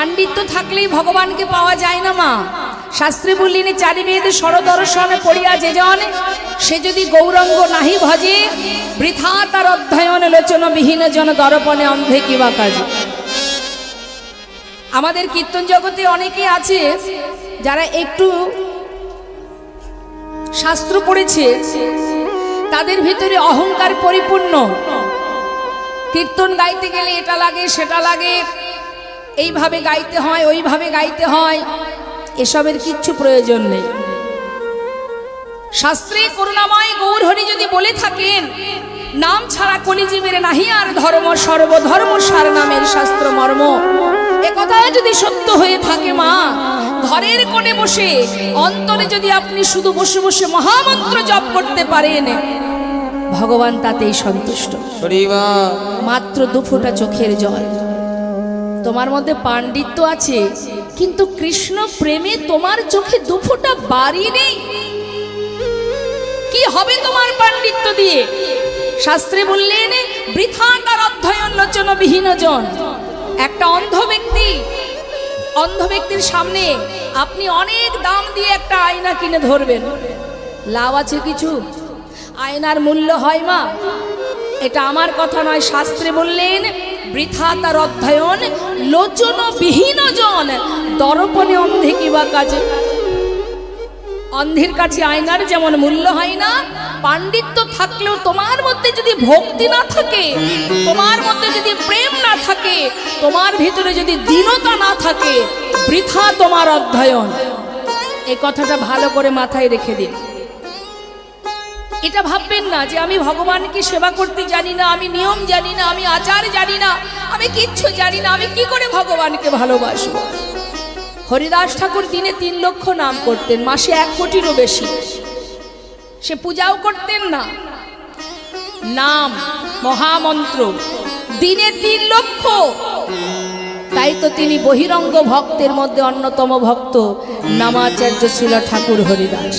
পাণ্ডিত্য থাকলেই ভগবানকে পাওয়া যায় না মা। শাস্ত্রে বললেন চারিবেদ সরদর্শন পড়িয়া যে জন, সে যদি গৌরঙ্গ নাহি ভজে, বৃথা তার অধ্যয়ন লোচন বিহীন জন দর্পণে অন্ধে কিবা কাজে। আমাদের কীর্তন জগতে অনেকে আছে যারা একটু শাস্ত্র পড়েছে, তাদের ভিতরে অহংকার পরিপূর্ণ। কীর্তন গাইতে গেলে এটা লাগে সেটা লাগে, এইভাবে গাইতে হয় ওইভাবে গাইতে হয়, এসবের কিচ্ছু প্রয়োজন নেই। শাস্ত্রে করুণাময় গৌর হরি যদি বলে থাকেন নাম ছাড়া কলিজীবের নাহি আর ধর্ম, সর্বধর্ম সার নামের শাস্ত্র মর্ম, এ কথা যদি সত্য হয়ে থাকে মা, ঘরের কোণে বসে অন্তরে যদি আপনি শুধু বসে বসে মহামন্ত্র জপ করতে পারেন, ভগবান তাতেই সন্তুষ্ট। মাত্র 2 ফোঁটা চোখের জল। তোমার মধ্যে পাণ্ডিত্য আছে, কিন্তু কৃষ্ণ প্রেমে তোমার চোখে 2 ফোঁটা বাড়ি নেই। কি হবে তোমার পাণ্ডিত্য দিয়ে? শাস্ত্রে বললেন বৃথা তার অধ্যয়ন লোচন বিহীন জন। একটা অন্ধ ব্যক্তির সামনে আপনি অনেক দাম দিয়ে একটা আয়না কিনে ধরবেন, লাভ আছে কিছু? আয়নার মূল্য হয় মা? এটা আমার কথা নয়, শাস্ত্রে বললেন বৃথা তার অধ্যয়ন লোচন বিহীন জন দর্পণে অন্ধে কিবা কাজে। অন্ধের কাছে আয়নার যেমন মূল্য হয় না, পাণ্ডিত্য থাকলেও তোমার মধ্যে যদি ভক্তি না থাকে, তোমার মধ্যে যদি প্রেম না থাকে, তোমার ভিতরে যদি দীনতা না থাকে, বৃথা তোমার অধ্যয়ন। এই কথাটা ভালো করে মাথায় রেখে দিন। এটা ভাববেন না যে আমি ভগবানকে সেবা করতে জানি না, আমি নিয়ম জানি না, আমি আচার জানি না, আমি কিচ্ছু জানি না, আমি কি করে ভগবানকে ভালোবাসবো। হরিদাস ঠাকুর দিনে 3 লক্ষ নাম করতেন, মাসে 1 কোটিরও বেশি। সে পূজাও করতেন না, নাম মহামন্ত্র দিনে 3 লক্ষ। তাই তো তিনি বহিরঙ্গ ভক্তের মধ্যে অন্যতম ভক্ত নামাচার্য ছিল ঠাকুর হরিদাস।